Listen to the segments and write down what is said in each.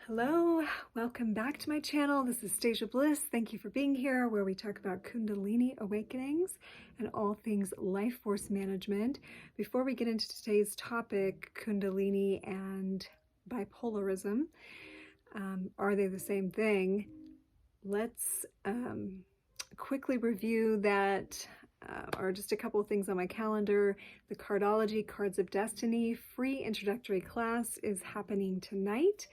Hello, welcome back to my channel. This is Stasia Bliss. Thank you for being here, where we talk about Kundalini awakenings and all things life force management. Before we get into today's topic, Kundalini and bipolarism, are they the same thing? Let's quickly review that, or just a couple of things on my calendar. The Cardology Cards of Destiny free introductory class is happening tonight.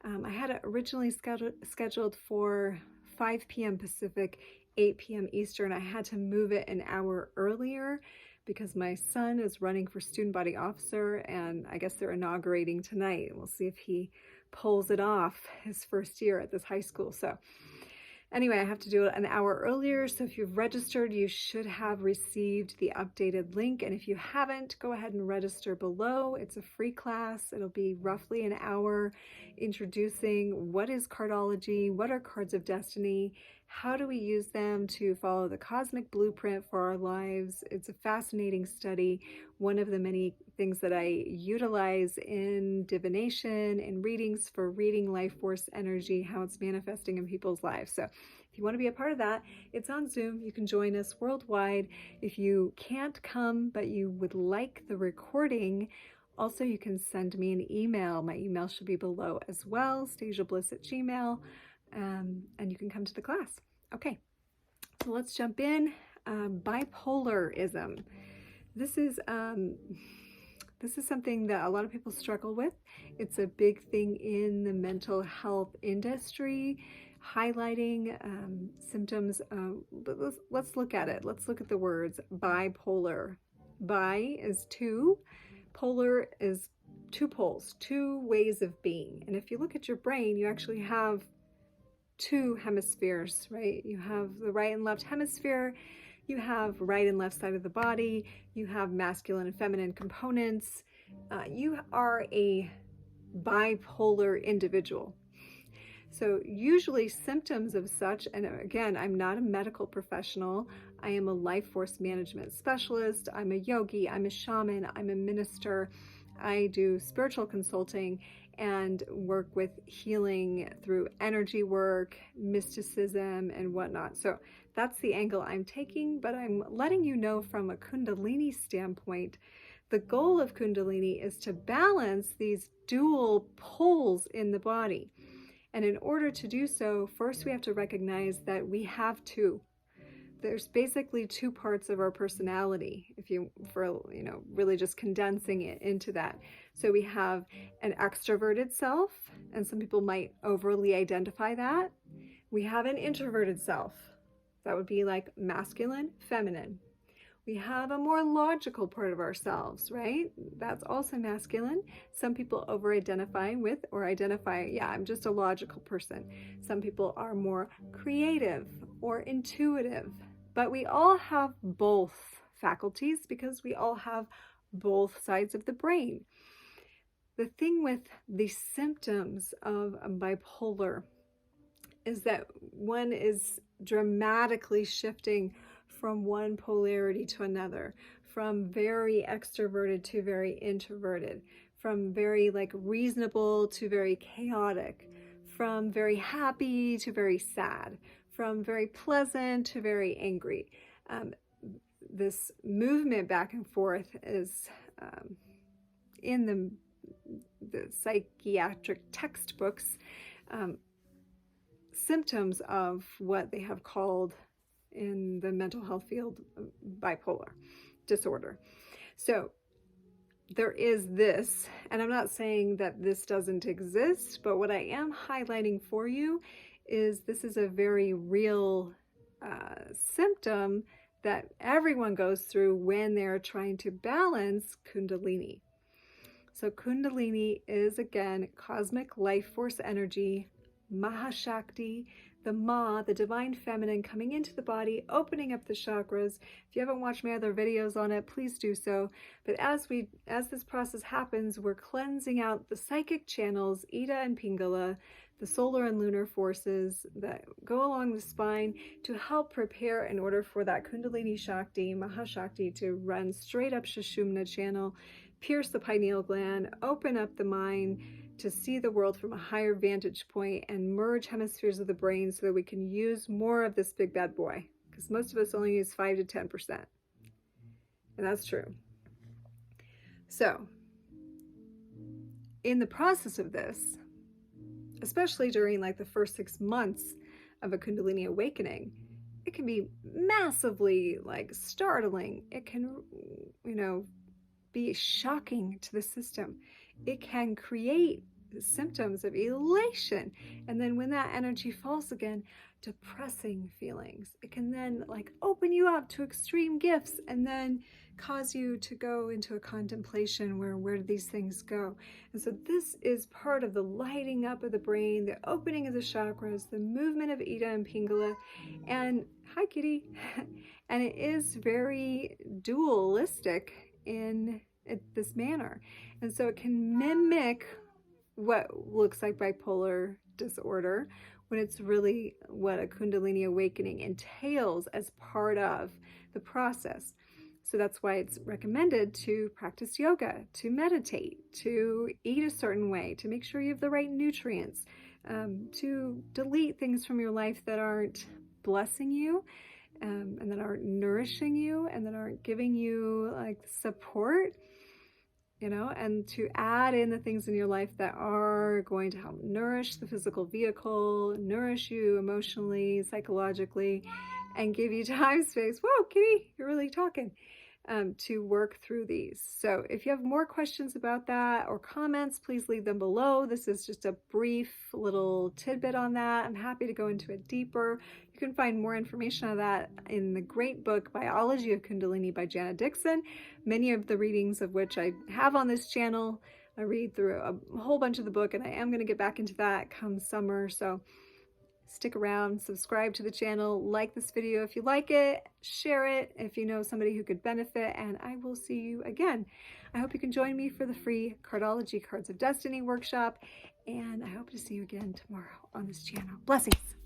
I had it originally scheduled for 5 p.m. Pacific, 8 p.m. Eastern. I had to move it an hour earlier because my son is running for student body officer, and I guess they're inaugurating tonight. We'll see if he pulls it off his first year at this high school. So anyway, I have to do it an hour earlier, so if you've registered, you should have received the updated link, and if you haven't, go ahead and register below. It's a free class. It'll be roughly an hour introducing what is cardology, what are cards of destiny, how do we use them to follow the cosmic blueprint for our lives. It's a fascinating study, one of the many things that I utilize in divination and readings for reading life force energy, how it's manifesting in people's lives. So if you want to be a part of that, it's on Zoom. You can join us worldwide. If you can't come, but you would like the recording, also you can send me an email. My email should be below as well, stasiabliss@gmail.com, and you can come to the class. Okay, so let's jump in. Bipolarism. This is something that a lot of people struggle with. It's a big thing in the mental health industry, highlighting symptoms. But let's look at it. Let's look at the words bipolar. Bi is two. Polar is two poles, two ways of being. And if you look at your brain, you actually have two hemispheres, right? You have the right and left hemisphere. You have right and left side of the body. You have masculine and feminine components. You are a bipolar individual. So usually symptoms of such, and again, I'm not a medical professional. I am a life force management specialist. I'm a yogi. I'm a shaman. I'm a minister. I do spiritual consulting and work with healing through energy work, mysticism, and whatnot. So that's the angle I'm taking, but I'm letting you know from a Kundalini standpoint, the goal of Kundalini is to balance these dual poles in the body. And in order to do so, first we have to recognize that we have two. There's basically two parts of our personality, really just condensing it into that. So we have an extroverted self, and some people might overly identify that. We have an introverted self. That would be like masculine, feminine. We have a more logical part of ourselves, right? That's also masculine. Some people over-identify with or identify, yeah, I'm just a logical person. Some people are more creative or intuitive, but we all have both faculties because we all have both sides of the brain. The thing with the symptoms of bipolar is that one is dramatically shifting from one polarity to another, from very extroverted to very introverted, from very reasonable to very chaotic, from very happy to very sad, from very pleasant to very angry. This movement back and forth is in the psychiatric textbooks, symptoms of what they have called in the mental health field bipolar disorder. So there is this, and I'm not saying that this doesn't exist, but what I am highlighting for you is this is a very real symptom that everyone goes through when they're trying to balance Kundalini. So Kundalini is, again, cosmic life force energy, Mahashakti, the Ma, the divine feminine, coming into the body, opening up the chakras. If you haven't watched my other videos on it, please do so. But as this process happens, we're cleansing out the psychic channels, Ida and Pingala, the solar and lunar forces that go along the spine to help prepare in order for that Kundalini Shakti, Mahashakti, to run straight up Sushumna channel, pierce the pineal gland, open up the mind, to see the world from a higher vantage point and merge hemispheres of the brain so that we can use more of this big bad boy, because most of us only use 5 to 10%. And that's true. So in the process of this, especially during like the first 6 months of a Kundalini awakening, it can be massively like startling. It can, be shocking to the system. It can create symptoms of elation. And then when that energy falls again, depressing feelings. It can then like open you up to extreme gifts and then cause you to go into a contemplation where do these things go? And so this is part of the lighting up of the brain, the opening of the chakras, the movement of Ida and Pingala. And hi, kitty. And it is very dualistic in this manner. And so it can mimic what looks like bipolar disorder when it's really what a Kundalini awakening entails as part of the process. So that's why it's recommended to practice yoga, to meditate, to eat a certain way, to make sure you have the right nutrients, to delete things from your life that aren't blessing you, and that aren't nourishing you, and that aren't giving you like support, and to add in the things in your life that are going to help nourish the physical vehicle, nourish you emotionally, psychologically, and give you time, space. Whoa, kitty, you're really talking. To work through these. So if you have more questions about that or comments, please leave them below. This is just a brief little tidbit on that. I'm happy to go into it deeper. You can find more information on that in the great book, Biology of Kundalini by Janet Dixon, many of the readings of which I have on this channel. I read through a whole bunch of the book, and I am going to get back into that come summer. So stick around, subscribe to the channel, like this video if you like it, share it if you know somebody who could benefit, and I will see you again. I hope you can join me for the free Cardology Cards of Destiny workshop, and I hope to see you again tomorrow on this channel. Blessings.